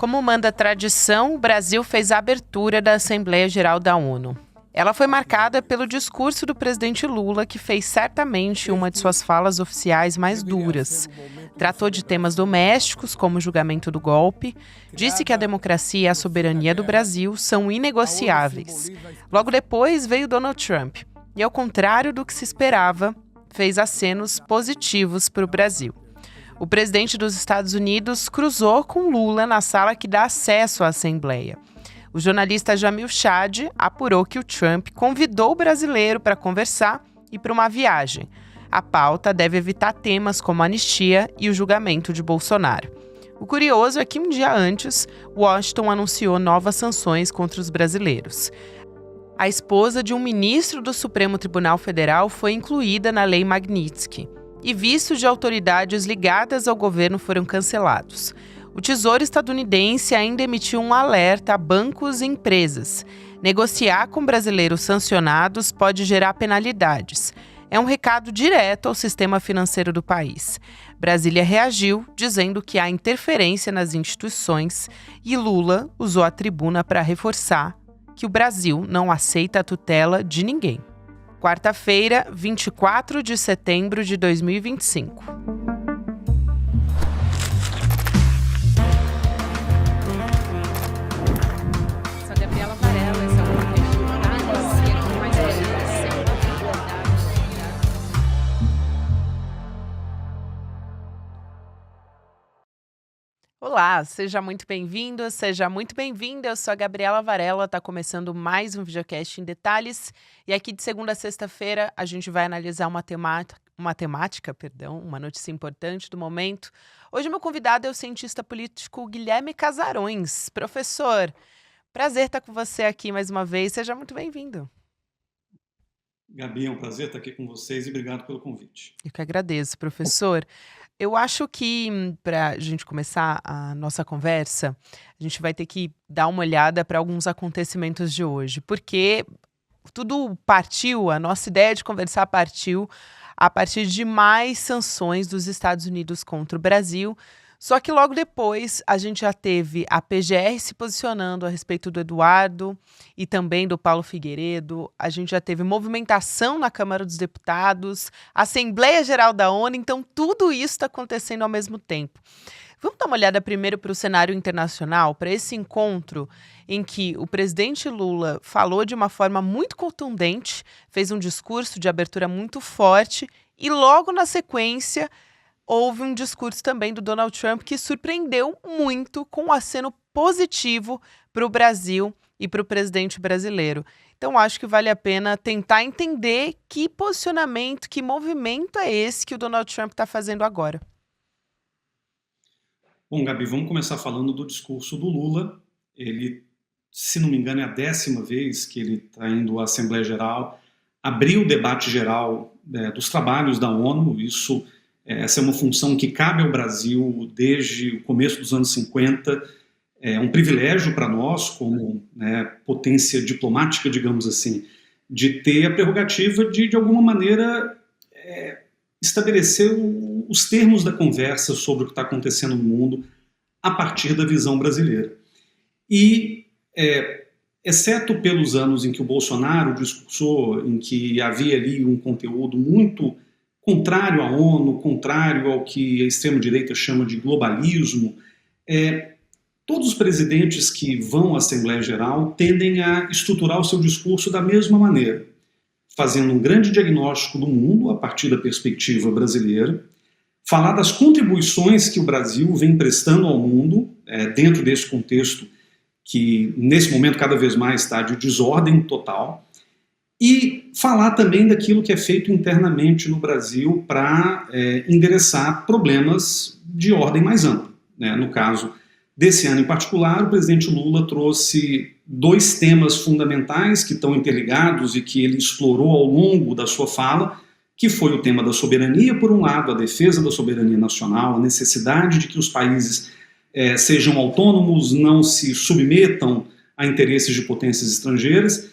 Como manda a tradição, o Brasil fez a abertura da Assembleia Geral da ONU. Ela foi marcada pelo discurso do presidente Lula, que fez certamente uma de suas falas oficiais mais duras. Tratou de temas domésticos, como o julgamento do golpe, disse que a democracia e a soberania do Brasil são inegociáveis. Logo depois veio Donald Trump, e ao contrário do que se esperava, fez acenos positivos para o Brasil. O presidente dos Estados Unidos cruzou com Lula na sala que dá acesso à Assembleia. O jornalista Jamil Chad apurou que o Trump convidou o brasileiro para conversar e para uma viagem. A pauta deve evitar temas como a anistia e o julgamento de Bolsonaro. O curioso é que um dia antes, Washington anunciou novas sanções contra os brasileiros. A esposa de um ministro do Supremo Tribunal Federal foi incluída na Lei Magnitsky. E vistos de autoridades ligadas ao governo foram cancelados. O Tesouro estadunidense ainda emitiu um alerta a bancos e empresas. Negociar com brasileiros sancionados pode gerar penalidades. É um recado direto ao sistema financeiro do país. Brasília reagiu, dizendo que há interferência nas instituições, e Lula usou a tribuna para reforçar que o Brasil não aceita a tutela de ninguém. Quarta-feira, 24 de setembro de 2025. Sou Gabriela Varela, esse é o podcast do Itália, com mais educação da liberdade. Olá, seja muito bem-vindo, seja muito bem-vinda. Eu sou a Gabriela Varela, está começando mais um videocast em detalhes. E aqui de segunda a sexta-feira a gente vai analisar uma notícia importante do momento. Hoje meu convidado é o cientista político Guilherme Casarões. Professor, prazer estar com você aqui mais uma vez, seja muito bem-vindo. Gabi, é um prazer estar aqui com vocês e obrigado pelo convite. Eu que agradeço, professor. Eu acho que, para a gente começar a nossa conversa, a gente vai ter que dar uma olhada para alguns acontecimentos de hoje, porque tudo partiu, a nossa ideia de conversar partiu a partir de mais sanções dos Estados Unidos contra o Brasil. Só que logo depois a gente já teve a PGR se posicionando a respeito do Eduardo e também do Paulo Figueiredo. A gente já teve movimentação na Câmara dos Deputados, Assembleia Geral da ONU, então tudo isso está acontecendo ao mesmo tempo. Vamos dar uma olhada primeiro para o cenário internacional, para esse encontro em que o presidente Lula falou de uma forma muito contundente, fez um discurso de abertura muito forte e logo na sequência houve um discurso também do Donald Trump que surpreendeu muito com um aceno positivo para o Brasil e para o presidente brasileiro. Então, acho que vale a pena tentar entender que posicionamento, que movimento é esse que o Donald Trump está fazendo agora. Bom, Gabi, vamos começar falando do discurso do Lula. Ele, se não me engano, é a 10ª vez que ele está indo à Assembleia Geral, abriu o debate geral dos trabalhos da ONU. Essa é uma função que cabe ao Brasil desde o começo dos anos 50. É um privilégio para nós, como potência diplomática, digamos assim, de ter a prerrogativa de alguma maneira, estabelecer os termos da conversa sobre o que está acontecendo no mundo a partir da visão brasileira. E, exceto pelos anos em que o Bolsonaro discursou, em que havia ali um conteúdo muito contrário à ONU, contrário ao que a extrema-direita chama de globalismo, todos os presidentes que vão à Assembleia Geral tendem a estruturar o seu discurso da mesma maneira, fazendo um grande diagnóstico do mundo a partir da perspectiva brasileira, falar das contribuições que o Brasil vem prestando ao mundo, dentro desse contexto que, nesse momento, cada vez mais está de desordem total, e falar também daquilo que é feito internamente no Brasil para endereçar problemas de ordem mais ampla. No caso desse ano em particular, o presidente Lula trouxe 2 temas fundamentais que estão interligados e que ele explorou ao longo da sua fala, que foi o tema da soberania, por um lado, a defesa da soberania nacional, a necessidade de que os países sejam autônomos, não se submetam a interesses de potências estrangeiras.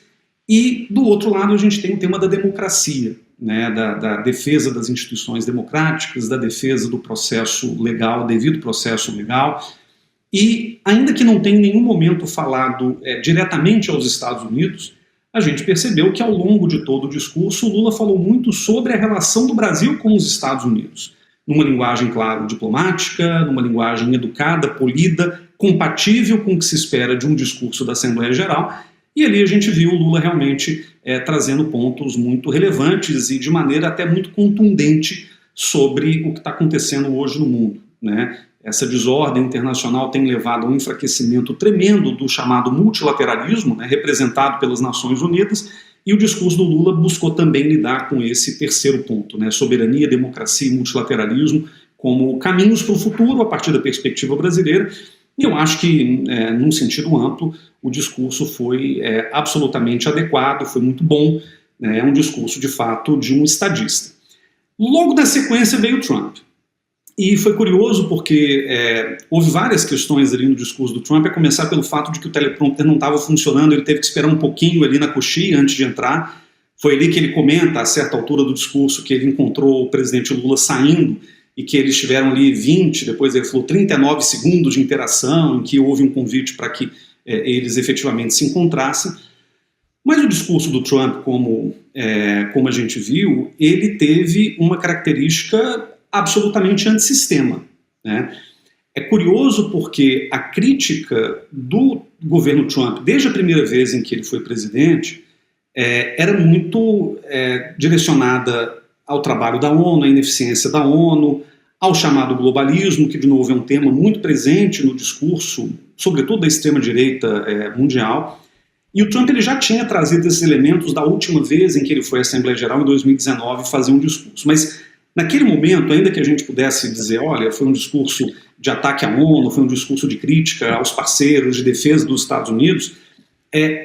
E, do outro lado, a gente tem o tema da democracia, da defesa das instituições democráticas, da defesa do processo legal, devido processo legal, E, ainda que não tenha em nenhum momento falado diretamente aos Estados Unidos, a gente percebeu que ao longo de todo o discurso o Lula falou muito sobre a relação do Brasil com os Estados Unidos, numa linguagem, claro, diplomática, numa linguagem educada, polida, compatível com o que se espera de um discurso da Assembleia Geral, e ali a gente viu o Lula realmente trazendo pontos muito relevantes e de maneira até muito contundente sobre o que está acontecendo hoje no mundo, né? Essa desordem internacional tem levado a um enfraquecimento tremendo do chamado multilateralismo, né, representado pelas Nações Unidas, e o discurso do Lula buscou também lidar com esse terceiro ponto, né, soberania, democracia e multilateralismo como caminhos para o futuro a partir da perspectiva brasileira. E eu acho que, num sentido amplo, o discurso foi absolutamente adequado, foi muito bom, né, é um discurso, de fato, de um estadista. Logo na sequência veio Trump. E foi curioso porque houve várias questões ali no discurso do Trump, a começar pelo fato de que o teleprompter não estava funcionando, ele teve que esperar um pouquinho ali na coxia antes de entrar. Foi ali que ele comenta, a certa altura do discurso, que ele encontrou o presidente Lula saindo e que eles tiveram ali 20, depois ele falou 39 segundos de interação, em que houve um convite para que eles efetivamente se encontrassem. Mas o discurso do Trump, como a gente viu, ele teve uma característica absolutamente antissistema, né? É curioso porque a crítica do governo Trump, desde a primeira vez em que ele foi presidente, era muito direcionada ao trabalho da ONU, à ineficiência da ONU, ao chamado globalismo, que de novo é um tema muito presente no discurso, sobretudo da extrema-direita mundial. E o Trump ele já tinha trazido esses elementos da última vez em que ele foi à Assembleia Geral, em 2019, fazer um discurso. Mas naquele momento, ainda que a gente pudesse dizer, olha, foi um discurso de ataque à ONU, foi um discurso de crítica aos parceiros, de defesa dos Estados Unidos,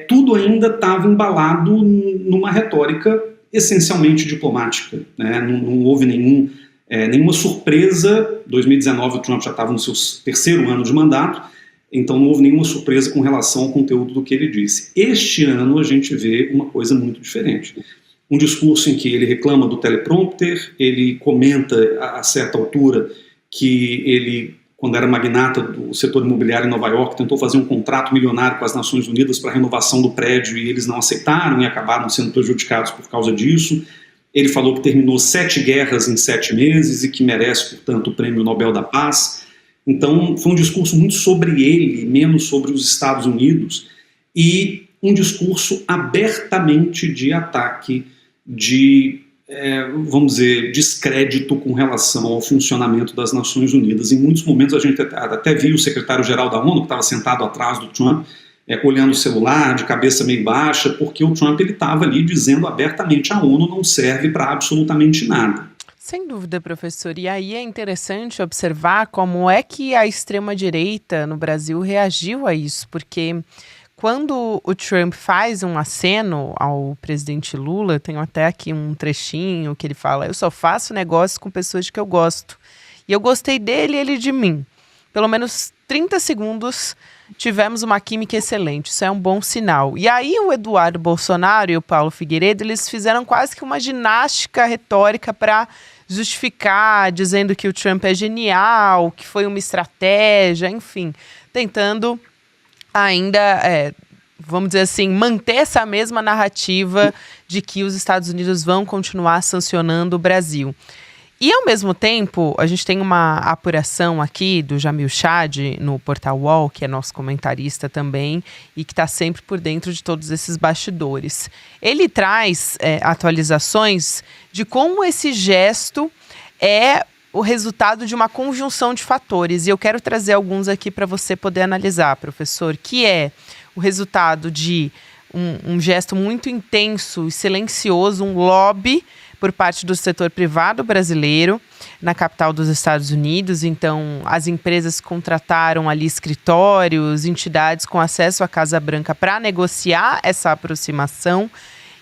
tudo ainda estava embalado numa retórica essencialmente diplomática, né? Não houve nenhuma surpresa. 2019 o Trump já estava no seu terceiro ano de mandato, então não houve nenhuma surpresa com relação ao conteúdo do que ele disse. Este ano a gente vê uma coisa muito diferente. Um discurso em que ele reclama do teleprompter, ele comenta a certa altura que ele, quando era magnata do setor imobiliário em Nova York, tentou fazer um contrato milionário com as Nações Unidas para a renovação do prédio e eles não aceitaram e acabaram sendo prejudicados por causa disso. Ele falou que terminou 7 guerras em 7 meses e que merece, portanto, o Prêmio Nobel da Paz. Então, foi um discurso muito sobre ele, menos sobre os Estados Unidos, e um discurso abertamente de ataque, de, vamos dizer, descrédito com relação ao funcionamento das Nações Unidas. Em muitos momentos a gente até viu o secretário-geral da ONU, que estava sentado atrás do Trump, olhando o celular, de cabeça meio baixa, porque o Trump estava ali dizendo abertamente a ONU não serve para absolutamente nada. Sem dúvida, professor. E aí é interessante observar como é que a extrema-direita no Brasil reagiu a isso, porque quando o Trump faz um aceno ao presidente Lula, tenho até aqui um trechinho que ele fala: eu só faço negócio com pessoas que eu gosto. E eu gostei dele e ele de mim. Pelo menos 30 segundos tivemos uma química excelente, isso é um bom sinal. E aí o Eduardo Bolsonaro e o Paulo Figueiredo, eles fizeram quase que uma ginástica retórica para justificar, dizendo que o Trump é genial, que foi uma estratégia, enfim, tentando ainda, vamos dizer assim, manter essa mesma narrativa de que os Estados Unidos vão continuar sancionando o Brasil. E, ao mesmo tempo, a gente tem uma apuração aqui do Jamil Chad no Portal UOL, que é nosso comentarista também, e que está sempre por dentro de todos esses bastidores. Ele traz atualizações de como esse gesto é o resultado de uma conjunção de fatores. E eu quero trazer alguns aqui para você poder analisar, professor, que é o resultado de um gesto muito intenso e silencioso, um lobby por parte do setor privado brasileiro na capital dos Estados Unidos. Então, as empresas contrataram ali escritórios, entidades com acesso à Casa Branca para negociar essa aproximação.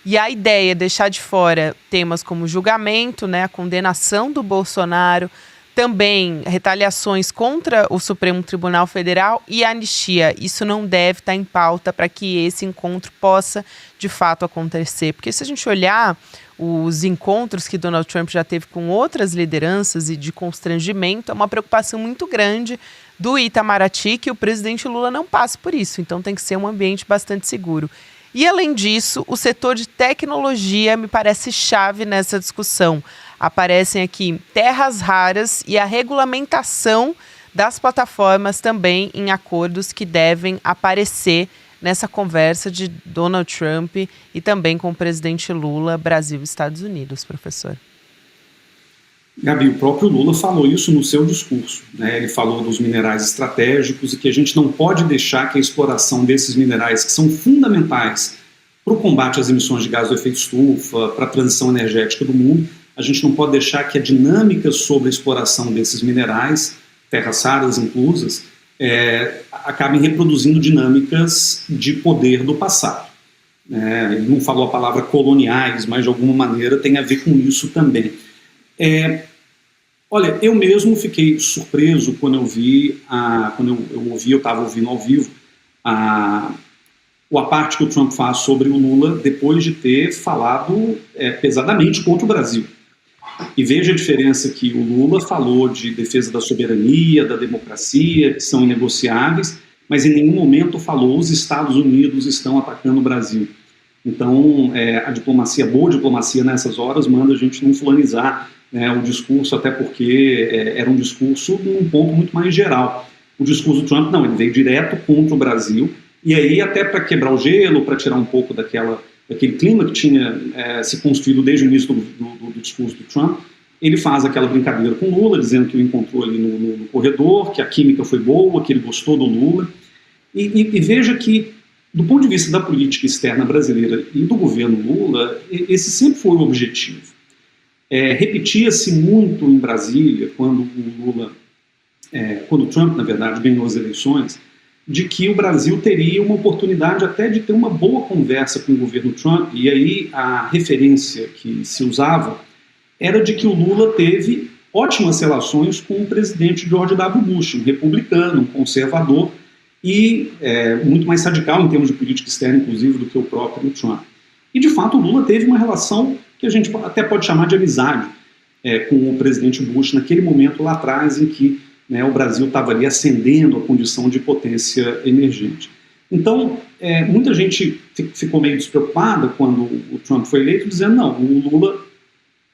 E a ideia é deixar de fora temas como julgamento, né, a condenação do Bolsonaro, também retaliações contra o Supremo Tribunal Federal e a anistia. Isso não deve estar em pauta para que esse encontro possa, de fato, acontecer. Porque se a gente olhar, os encontros que Donald Trump já teve com outras lideranças e de constrangimento, é uma preocupação muito grande do Itamaraty que o presidente Lula não passe por isso. Então tem que ser um ambiente bastante seguro. E, além disso, o setor de tecnologia me parece chave nessa discussão. Aparecem aqui terras raras e a regulamentação das plataformas também em acordos que devem aparecer nessa conversa de Donald Trump e também com o presidente Lula, Brasil e Estados Unidos, professor. Gabi, o próprio Lula falou isso no seu discurso, né? Ele falou dos minerais estratégicos e que a gente não pode deixar que a exploração desses minerais, que são fundamentais para o combate às emissões de gás do efeito estufa, para a transição energética do mundo, a gente não pode deixar que a dinâmica sobre a exploração desses minerais, terras raras inclusas, acabem reproduzindo dinâmicas de poder do passado. Ele não falou a palavra coloniais, mas de alguma maneira tem a ver com isso também. Olha, eu mesmo fiquei surpreso quando eu estava ouvindo ao vivo a parte que o Trump faz sobre o Lula depois de ter falado pesadamente contra o Brasil. E veja a diferença que o Lula falou de defesa da soberania, da democracia, que são inegociáveis, mas em nenhum momento falou os Estados Unidos estão atacando o Brasil. Então, a boa diplomacia nessas horas manda a gente não fulanizar o discurso, até porque era um discurso num ponto muito mais geral. O discurso do Trump, não, ele veio direto contra o Brasil, e aí até para quebrar o gelo, para tirar um pouco daquele clima que tinha se construído desde o início do discurso do Trump, ele faz aquela brincadeira com o Lula, dizendo que o encontrou ali no corredor, que a química foi boa, que ele gostou do Lula. E veja que, do ponto de vista da política externa brasileira e do governo Lula, esse sempre foi o objetivo. Repetia-se muito em Brasília, quando o Trump, na verdade, ganhou as eleições, de que o Brasil teria uma oportunidade até de ter uma boa conversa com o governo Trump, e aí a referência que se usava era de que o Lula teve ótimas relações com o presidente George W. Bush, um republicano, um conservador, e muito mais radical em termos de política externa, inclusive, do que o próprio Trump. E, de fato, o Lula teve uma relação que a gente até pode chamar de amizade com o presidente Bush, naquele momento lá atrás em que o Brasil estava ali ascendendo a condição de potência emergente. Então, muita gente ficou meio despreocupada quando o Trump foi eleito, dizendo, não, o Lula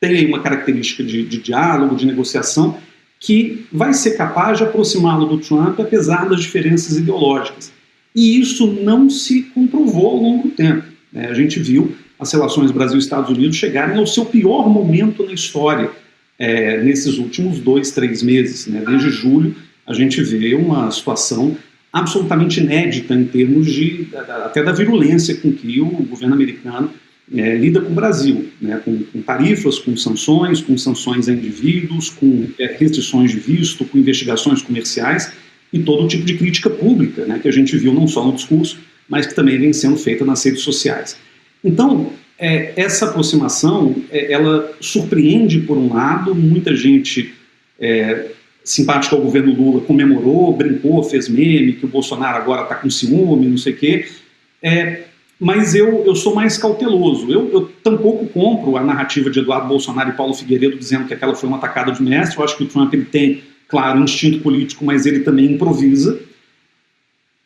tem aí uma característica de diálogo, de negociação, que vai ser capaz de aproximá-lo do Trump, apesar das diferenças ideológicas. E isso não se comprovou ao longo do tempo. A gente viu as relações Brasil e Estados Unidos chegarem ao seu pior momento na história, nesses últimos 2-3 meses. Desde julho, a gente vê uma situação absolutamente inédita em termos até da virulência com que o governo americano lida com o Brasil, com tarifas, com sanções a indivíduos, com restrições de visto, com investigações comerciais e todo tipo de crítica pública, que a gente viu não só no discurso, mas que também vem sendo feita nas redes sociais. Então, essa aproximação, ela surpreende por um lado, muita gente simpática ao governo Lula comemorou, brincou, fez meme, que o Bolsonaro agora está com ciúme, não sei o quê, mas eu sou mais cauteloso. Eu tampouco compro a narrativa de Eduardo Bolsonaro e Paulo Figueiredo dizendo que aquela foi uma atacada de mestre. Eu acho que o Trump ele tem, claro, um instinto político, mas ele também improvisa.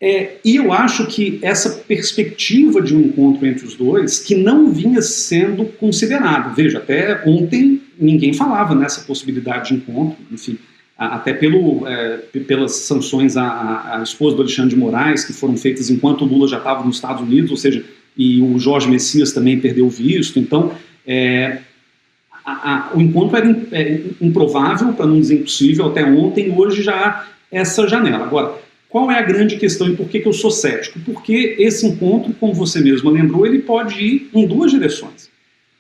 E eu acho que essa perspectiva de um encontro entre os dois, que não vinha sendo considerada, veja, até ontem ninguém falava nessa possibilidade de encontro, enfim, até pelas sanções à esposa do Alexandre de Moraes, que foram feitas enquanto o Lula já estava nos Estados Unidos, ou seja, e o Jorge Messias também perdeu o visto. Então, o encontro era improvável, para não dizer impossível, até ontem. Hoje já há essa janela. Agora, qual é a grande questão e por que eu sou cético? Porque esse encontro, como você mesma lembrou, ele pode ir em duas direções.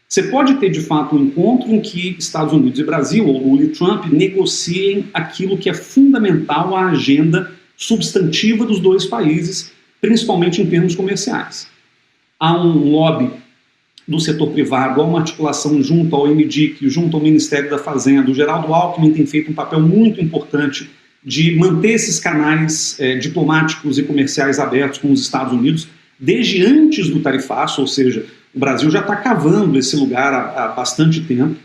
Você pode ter, de fato, um encontro em que Estados Unidos e Brasil, ou Lula e Trump, negociem aquilo que é fundamental à agenda substantiva dos dois países, principalmente em termos comerciais. Há um lobby do setor privado, há uma articulação junto ao MDIC, junto ao Ministério da Fazenda. O Geraldo Alckmin tem feito um papel muito importante de manter esses canais diplomáticos e comerciais abertos com os Estados Unidos desde antes do tarifaço, ou seja, O Brasil já está cavando esse lugar há bastante tempo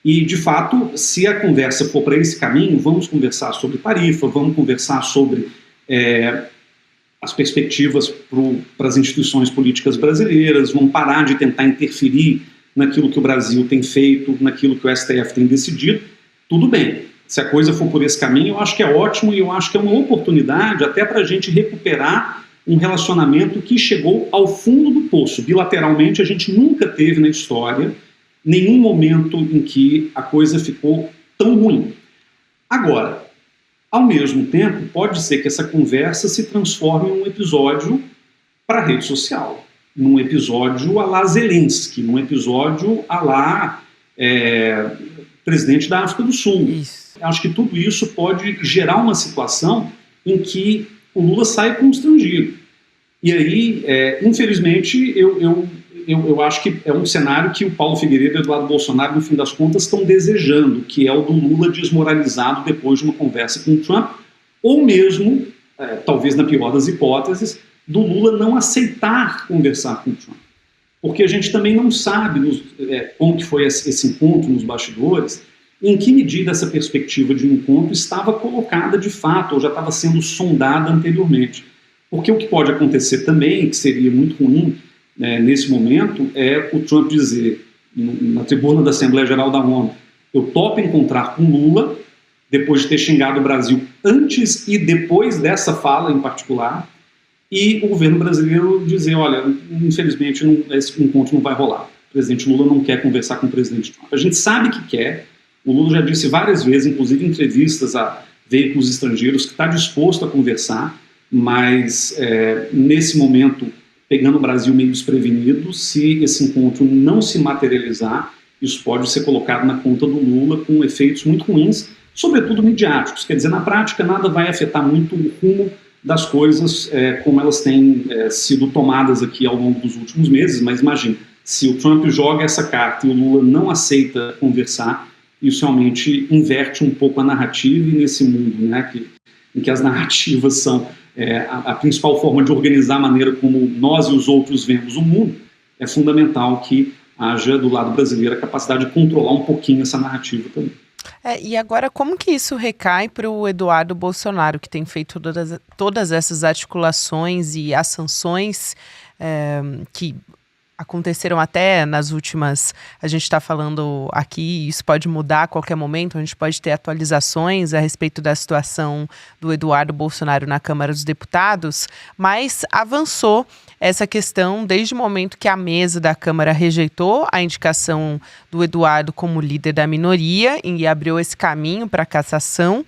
e, de fato, se a conversa for para esse caminho, vamos conversar sobre tarifa, vamos conversar sobre as perspectivas para as instituições políticas brasileiras, vamos parar de tentar interferir naquilo que o Brasil tem feito, naquilo que o STF tem decidido. Tudo bem, se a coisa for por esse caminho, eu acho que é ótimo e eu acho que é uma oportunidade até para a gente recuperar um relacionamento que chegou ao fundo do poço. Bilateralmente, a gente nunca teve na história nenhum momento em que a coisa ficou tão ruim. Agora, ao mesmo tempo, pode ser que essa conversa se transforme em um episódio para a rede social, num episódio à la Zelensky, num episódio à la presidente da África do Sul. Isso. Acho que tudo isso pode gerar uma situação em que o Lula sai constrangido. E aí, infelizmente, eu acho que é um cenário que o Paulo Figueiredo e o Eduardo Bolsonaro, no fim das contas, estão desejando, que é o do Lula desmoralizado depois de uma conversa com o Trump, ou mesmo, talvez na pior das hipóteses, do Lula não aceitar conversar com o Trump. Porque a gente também não sabe como que foi esse encontro nos bastidores, em que medida essa perspectiva de um encontro estava colocada de fato, ou já estava sendo sondada anteriormente. Porque o que pode acontecer também, que seria muito ruim nesse momento, é o Trump dizer, na tribuna da Assembleia Geral da ONU, eu topo encontrar com Lula, depois de ter xingado o Brasil antes e depois dessa fala em particular, e o governo brasileiro dizer, olha, infelizmente esse encontro não vai rolar. O presidente Lula não quer conversar com o presidente Trump. A gente sabe que quer, o Lula já disse várias vezes, inclusive em entrevistas a veículos estrangeiros, que está disposto a conversar, mas nesse momento, pegando o Brasil meio desprevenido, se esse encontro não se materializar, isso pode ser colocado na conta do Lula com efeitos muito ruins, sobretudo midiáticos. Quer dizer, na prática, nada vai afetar muito o rumo das coisas como elas têm sido tomadas aqui ao longo dos últimos meses, mas imagine, se o Trump joga essa carta e o Lula não aceita conversar, isso realmente inverte um pouco a narrativa, e nesse mundo, né, em que as narrativas são a principal forma de organizar a maneira como nós e os outros vemos o mundo, é fundamental que haja do lado brasileiro a capacidade de controlar um pouquinho essa narrativa também. E agora, como que isso recai para o Eduardo Bolsonaro, que tem feito todas essas articulações e as sanções que aconteceram até nas últimas, a gente está falando aqui, isso pode mudar a qualquer momento, a gente pode ter atualizações a respeito da situação do Eduardo Bolsonaro na Câmara dos Deputados, mas avançou essa questão desde o momento que a mesa da Câmara rejeitou a indicação do Eduardo como líder da minoria e abriu esse caminho para a cassação.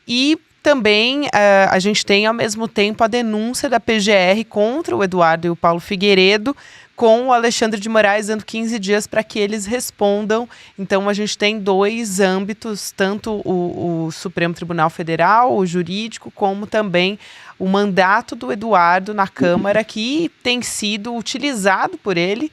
E também a gente tem, ao mesmo tempo, a denúncia da PGR contra o Eduardo e o Paulo Figueiredo, com o Alexandre de Moraes dando 15 dias para que eles respondam. Então, a gente tem dois âmbitos, tanto o Supremo Tribunal Federal, o jurídico, como também o mandato do Eduardo na Câmara, que tem sido utilizado por ele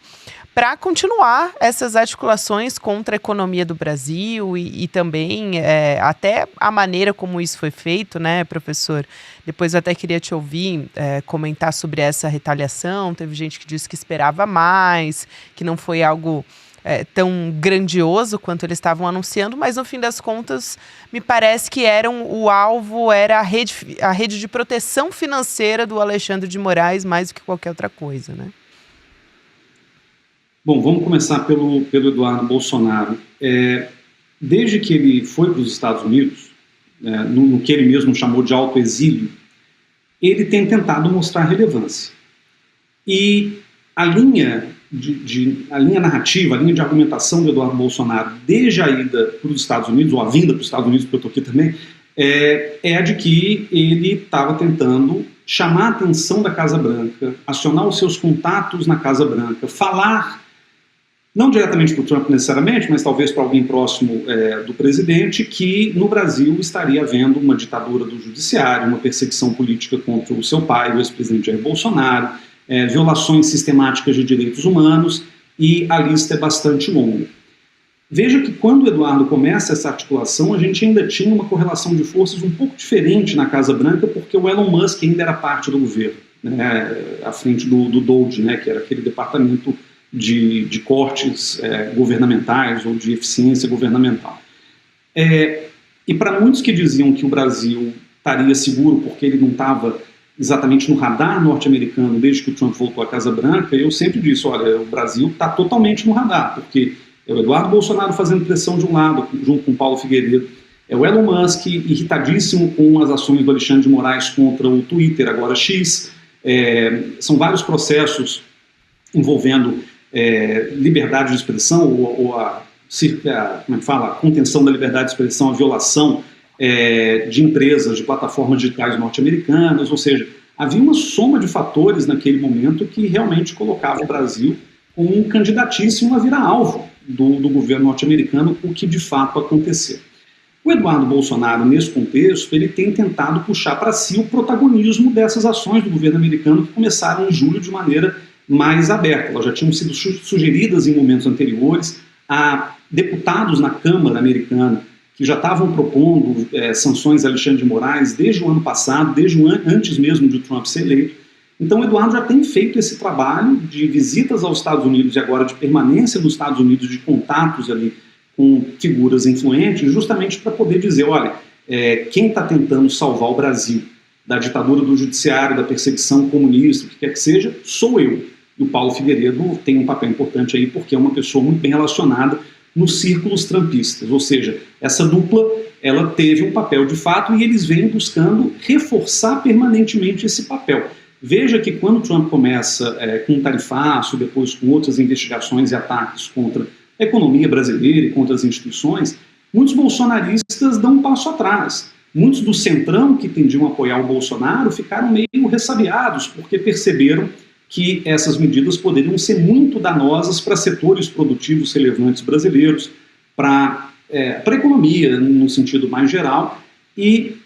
para continuar essas articulações contra a economia do Brasil e também até a maneira como isso foi feito, né, professor? Depois eu até queria te ouvir comentar sobre essa retaliação. Teve gente que disse que esperava mais, que não foi algo tão grandioso quanto eles estavam anunciando, mas no fim das contas me parece que o alvo era a rede de proteção financeira do Alexandre de Moraes mais do que qualquer outra coisa, né? Bom, vamos começar pelo Eduardo Bolsonaro. Desde que ele foi para os Estados Unidos, no que ele mesmo chamou de autoexílio, ele tem tentado mostrar relevância. E a linha narrativa, a linha de argumentação do Eduardo Bolsonaro, desde a ida para os Estados Unidos, ou a vinda para os Estados Unidos, porque eu estou aqui também, é a de que ele estava tentando chamar a atenção da Casa Branca, acionar os seus contatos na Casa Branca, falar, não diretamente para o Trump necessariamente, mas talvez para alguém próximo do presidente, que no Brasil estaria havendo uma ditadura do judiciário, uma perseguição política contra o seu pai, o ex-presidente Jair Bolsonaro, violações sistemáticas de direitos humanos, e a lista é bastante longa. Veja que quando o Eduardo começa essa articulação, a gente ainda tinha uma correlação de forças um pouco diferente na Casa Branca, porque o Elon Musk ainda era parte do governo, né, à frente do DOGE, né, que era aquele departamento de cortes governamentais ou de eficiência governamental. E para muitos que diziam que o Brasil estaria seguro porque ele não estava exatamente no radar norte-americano desde que o Trump voltou à Casa Branca, eu sempre disse, olha, o Brasil está totalmente no radar, porque é o Eduardo Bolsonaro fazendo pressão de um lado, junto com o Paulo Figueiredo, é o Elon Musk irritadíssimo com as ações do Alexandre de Moraes contra o Twitter, agora X, são vários processos envolvendo liberdade de expressão ou a contenção da liberdade de expressão, a violação de empresas, de plataformas digitais norte-americanas, ou seja, havia uma soma de fatores naquele momento que realmente colocava o Brasil como um candidatíssimo a virar alvo do governo norte-americano, o que de fato aconteceu. O Eduardo Bolsonaro, nesse contexto, ele tem tentado puxar para si o protagonismo dessas ações do governo americano que começaram em julho de maneira mais aberta. Elas já tinham sido sugeridas em momentos anteriores a deputados na Câmara americana que já estavam propondo sanções a Alexandre de Moraes desde o ano passado, antes mesmo de Trump ser eleito. Então o Eduardo já tem feito esse trabalho de visitas aos Estados Unidos e agora de permanência nos Estados Unidos, de contatos ali com figuras influentes, justamente para poder dizer, olha, quem está tentando salvar o Brasil da ditadura do judiciário, da perseguição comunista, o que quer que seja, sou eu. E o Paulo Figueiredo tem um papel importante aí porque é uma pessoa muito bem relacionada nos círculos trumpistas, ou seja, essa dupla ela teve um papel de fato e eles vêm buscando reforçar permanentemente esse papel. Veja que quando Trump começa com um tarifaço, depois com outras investigações e ataques contra a economia brasileira e contra as instituições, muitos bolsonaristas dão um passo atrás. Muitos do centrão que tendiam a apoiar o Bolsonaro ficaram meio ressabiados porque perceberam que essas medidas poderiam ser muito danosas para setores produtivos relevantes brasileiros, para a economia, no sentido mais geral, e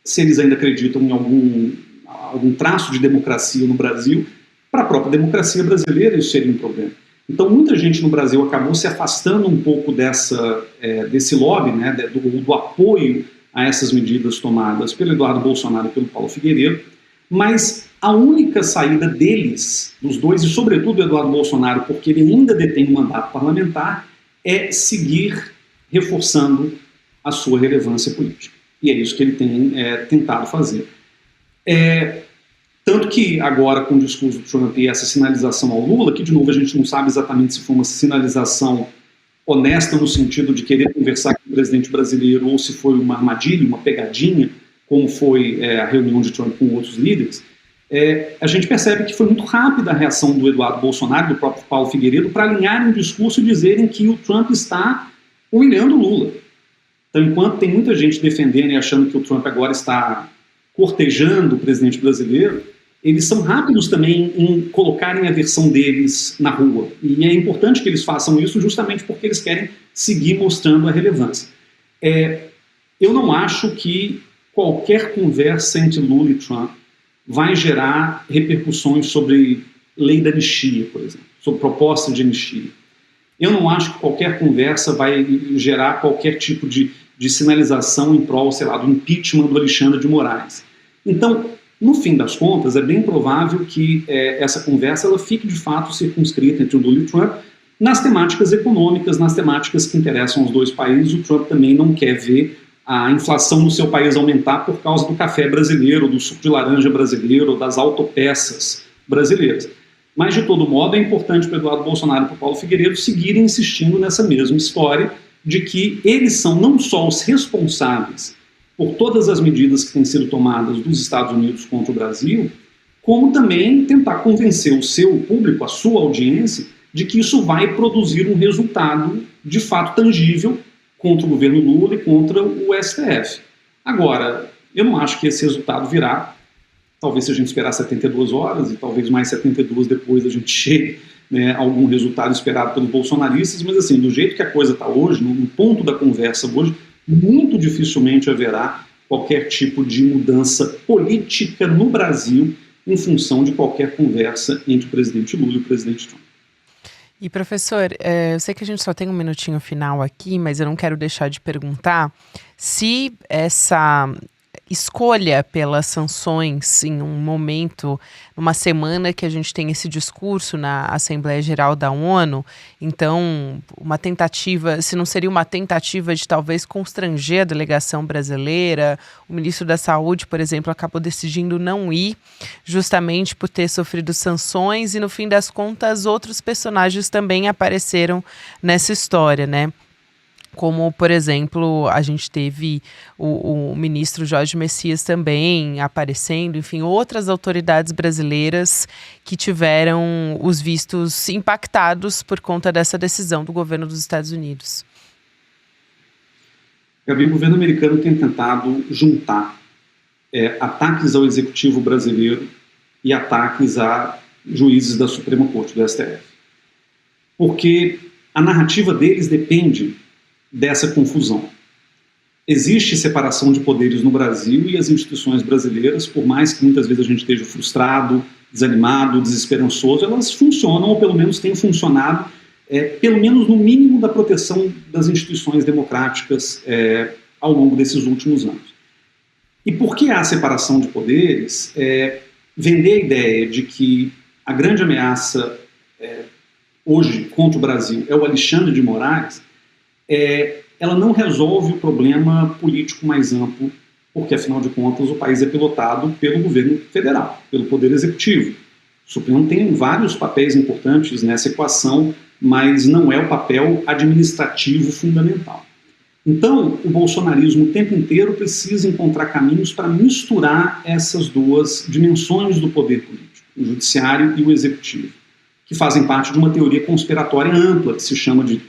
se eles ainda acreditam em algum traço de democracia no Brasil, para a própria democracia brasileira isso seria um problema. Então muita gente no Brasil acabou se afastando um pouco desse lobby, né, do apoio a essas medidas tomadas pelo Eduardo Bolsonaro e pelo Paulo Figueiredo, mas a única saída deles, dos dois, e sobretudo do Eduardo Bolsonaro, porque ele ainda detém um mandato parlamentar, é seguir reforçando a sua relevância política. E é isso que ele tem tentado fazer. Tanto que agora, com o discurso do Trump e essa sinalização ao Lula, que de novo a gente não sabe exatamente se foi uma sinalização honesta no sentido de querer conversar com o presidente brasileiro ou se foi uma armadilha, uma pegadinha, como foi a reunião de Trump com outros líderes, a gente percebe que foi muito rápida a reação do Eduardo Bolsonaro, do próprio Paulo Figueiredo, para alinharem o discurso e dizerem que o Trump está humilhando o Lula. Então, enquanto tem muita gente defendendo e achando que o Trump agora está cortejando o presidente brasileiro, eles são rápidos também em colocarem a versão deles na rua. E é importante que eles façam isso justamente porque eles querem seguir mostrando a relevância. Eu não acho que qualquer conversa entre Lula e Trump vai gerar repercussões sobre lei da anistia, por exemplo, sobre proposta de anistia. Eu não acho que qualquer conversa vai gerar qualquer tipo de sinalização em prol, sei lá, do impeachment do Alexandre de Moraes. Então, no fim das contas, é bem provável que essa conversa ela fique de fato circunscrita entre o Lula e o Trump nas temáticas econômicas, nas temáticas que interessam aos dois países. O Trump também não quer ver a inflação no seu país aumentar por causa do café brasileiro, do suco de laranja brasileiro, ou das autopeças brasileiras. Mas, de todo modo, é importante para o Eduardo Bolsonaro e para o Paulo Figueiredo seguirem insistindo nessa mesma história de que eles são não só os responsáveis por todas as medidas que têm sido tomadas dos Estados Unidos contra o Brasil, como também tentar convencer o seu público, a sua audiência, de que isso vai produzir um resultado de fato tangível contra o governo Lula e contra o STF. Agora, eu não acho que esse resultado virá, talvez se a gente esperar 72 horas e talvez mais 72 depois a gente chegue a algum resultado esperado pelos bolsonaristas, mas assim, do jeito que a coisa está hoje, no ponto da conversa hoje, muito dificilmente haverá qualquer tipo de mudança política no Brasil em função de qualquer conversa entre o presidente Lula e o presidente Trump. E professor, eu sei que a gente só tem um minutinho final aqui, mas eu não quero deixar de perguntar se escolha pelas sanções em um momento, numa semana que a gente tem esse discurso na Assembleia Geral da ONU. Então, uma tentativa, se não seria uma tentativa de talvez constranger a delegação brasileira. O ministro da Saúde, por exemplo, acabou decidindo não ir, justamente por ter sofrido sanções, e no fim das contas outros personagens também apareceram nessa história, né? Como, por exemplo, a gente teve o ministro Jorge Messias também aparecendo, enfim, outras autoridades brasileiras que tiveram os vistos impactados por conta dessa decisão do governo dos Estados Unidos. Gabi, o governo americano tem tentado juntar ataques ao executivo brasileiro e ataques a juízes da Suprema Corte, do STF. Porque a narrativa deles depende dessa confusão. Existe separação de poderes no Brasil, e as instituições brasileiras, por mais que muitas vezes a gente esteja frustrado, desanimado, desesperançoso, elas funcionam, ou pelo menos têm funcionado, pelo menos no mínimo da proteção das instituições democráticas ao longo desses últimos anos. E por que há separação de poderes? Vender a ideia de que a grande ameaça hoje contra o Brasil é o Alexandre de Moraes, ela não resolve o problema político mais amplo, porque, afinal de contas, o país é pilotado pelo governo federal, pelo Poder Executivo. O Supremo tem vários papéis importantes nessa equação, mas não é o papel administrativo fundamental. Então, o bolsonarismo o tempo inteiro precisa encontrar caminhos para misturar essas duas dimensões do poder político, o judiciário e o executivo, que fazem parte de uma teoria conspiratória ampla, que se chama de,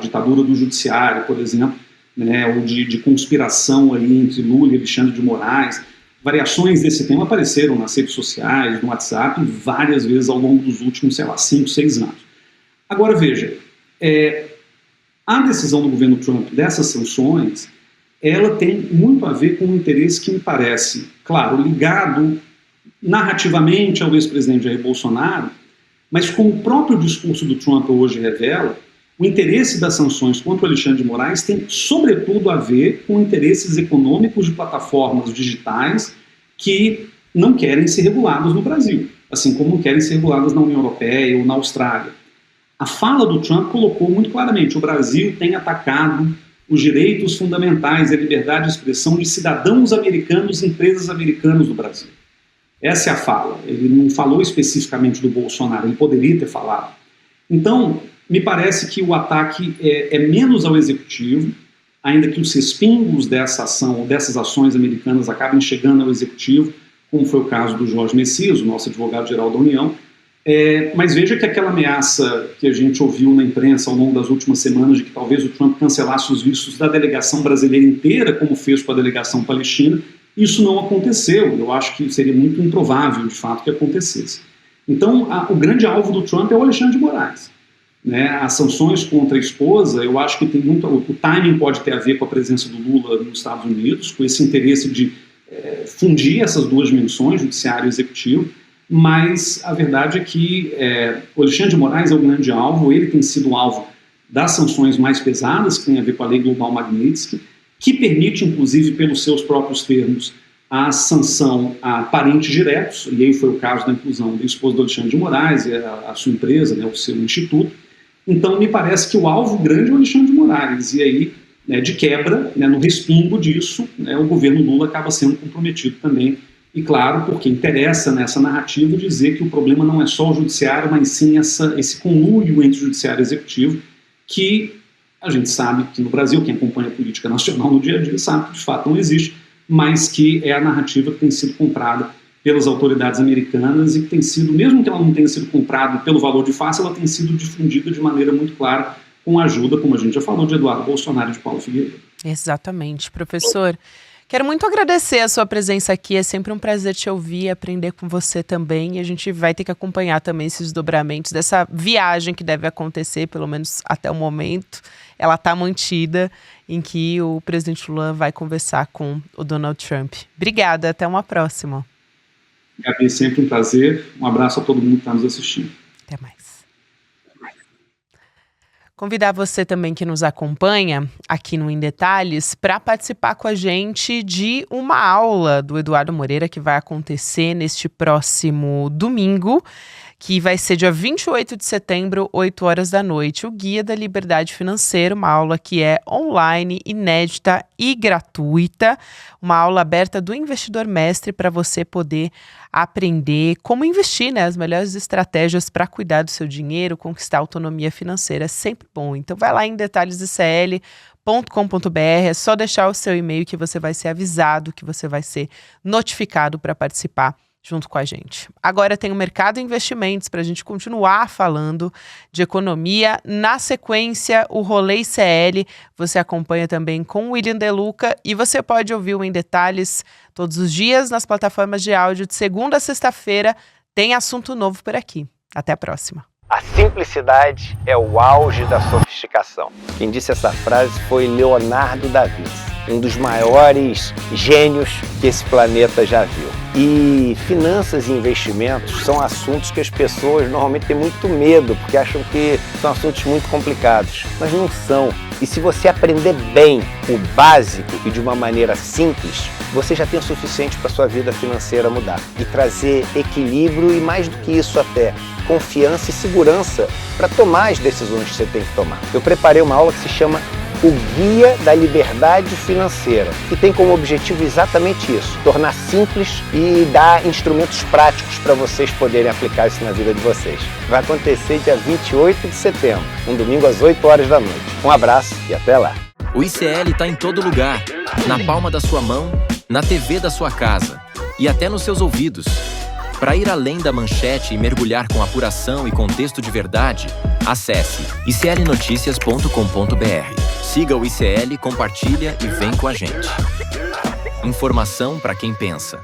ditadura do judiciário, por exemplo, né, ou de conspiração aí entre Lula e Alexandre de Moraes. Variações desse tema apareceram nas redes sociais, no WhatsApp, várias vezes ao longo dos últimos, 5, 6 anos. Agora, veja, a decisão do governo Trump dessas sanções, ela tem muito a ver com um interesse que me parece, claro, ligado narrativamente ao ex-presidente Jair Bolsonaro, mas como o próprio discurso do Trump hoje revela, o interesse das sanções contra o Alexandre de Moraes tem, sobretudo, a ver com interesses econômicos de plataformas digitais que não querem ser reguladas no Brasil, assim como não querem ser reguladas na União Europeia ou na Austrália. A fala do Trump colocou muito claramente: o Brasil tem atacado os direitos fundamentais e a liberdade de expressão de cidadãos americanos e empresas americanas do Brasil. Essa é a fala. Ele não falou especificamente do Bolsonaro, ele poderia ter falado. Então, me parece que o ataque é menos ao executivo, ainda que os respingos dessa ação ou dessas ações americanas acabem chegando ao executivo, como foi o caso do Jorge Messias, o nosso advogado-geral da União. Mas veja que aquela ameaça que a gente ouviu na imprensa ao longo das últimas semanas de que talvez o Trump cancelasse os vistos da delegação brasileira inteira, como fez com a delegação palestina, isso não aconteceu. Eu acho que seria muito improvável, de fato, que acontecesse. Então, o grande alvo do Trump é o Alexandre de Moraes. Né? As sanções contra a esposa, eu acho que tem muito. O timing pode ter a ver com a presença do Lula nos Estados Unidos, com esse interesse de fundir essas duas dimensões, judiciário e executivo, mas a verdade é que o Alexandre de Moraes é o grande alvo. Ele tem sido alvo das sanções mais pesadas, que tem a ver com a lei Global Magnitsky, que permite, inclusive, pelos seus próprios termos, a sanção a parentes diretos, e aí foi o caso da inclusão do esposo do Alexandre de Moraes e a sua empresa, né, o seu instituto. Então, me parece que o alvo grande é o Alexandre de Moraes, e aí, de quebra, no respingo disso, o governo Lula acaba sendo comprometido também, e claro, porque interessa nessa narrativa dizer que o problema não é só o judiciário, mas sim esse conluio entre o judiciário e o executivo, que a gente sabe que no Brasil, quem acompanha a política nacional no dia a dia sabe que de fato não existe, mas que é a narrativa que tem sido comprada pelas autoridades americanas e que tem sido, mesmo que ela não tenha sido comprada pelo valor de face, ela tem sido difundida de maneira muito clara com a ajuda, como a gente já falou, de Eduardo Bolsonaro e de Paulo Figueiredo. Exatamente, professor. Quero muito agradecer a sua presença aqui, é sempre um prazer te ouvir, aprender com você também, e a gente vai ter que acompanhar também esses desdobramentos dessa viagem que deve acontecer, pelo menos até o momento. Ela está mantida, em que o presidente Lula vai conversar com o Donald Trump. Obrigada, até uma próxima. Gabi, sempre um prazer. Um abraço a todo mundo que está nos assistindo. Até mais. Convidar você também que nos acompanha aqui no Em Detalhes para participar com a gente de uma aula do Eduardo Moreira que vai acontecer neste próximo domingo, que vai ser dia 28 de setembro, 8 horas da noite, o Guia da Liberdade Financeira, uma aula que é online, inédita e gratuita, uma aula aberta do Investidor Mestre para você poder aprender como investir, né? As melhores estratégias para cuidar do seu dinheiro, conquistar autonomia financeira, é sempre bom. Então vai lá em detalhesicl.com.br, é só deixar o seu e-mail que você vai ser avisado, que você vai ser notificado para participar junto com a gente. Agora tem o Mercado Investimentos para a gente continuar falando de economia. Na sequência, o Rolê ICL, você acompanha também com o William De Luca e você pode ouvir o Em Detalhes todos os dias nas plataformas de áudio. De segunda a sexta-feira tem assunto novo por aqui. Até a próxima. A simplicidade é o auge da sofisticação. Quem disse essa frase foi Leonardo da Vinci, um dos maiores gênios que esse planeta já viu. E finanças e investimentos são assuntos que as pessoas normalmente têm muito medo, porque acham que são assuntos muito complicados, mas não são. E se você aprender bem o básico e de uma maneira simples, você já tem o suficiente para a sua vida financeira mudar e trazer equilíbrio e, mais do que isso até, confiança e segurança para tomar as decisões que você tem que tomar. Eu preparei uma aula que se chama O Guia da Liberdade Financeira, que tem como objetivo exatamente isso, tornar simples e dar instrumentos práticos para vocês poderem aplicar isso na vida de vocês. Vai acontecer dia 28 de setembro, um domingo às 8 horas da noite. Um abraço e até lá. O ICL está em todo lugar, na palma da sua mão, na TV da sua casa e até nos seus ouvidos. Para ir além da manchete e mergulhar com apuração e contexto de verdade, acesse iclnoticias.com.br. Siga o ICL, compartilha e vem com a gente. Informação para quem pensa.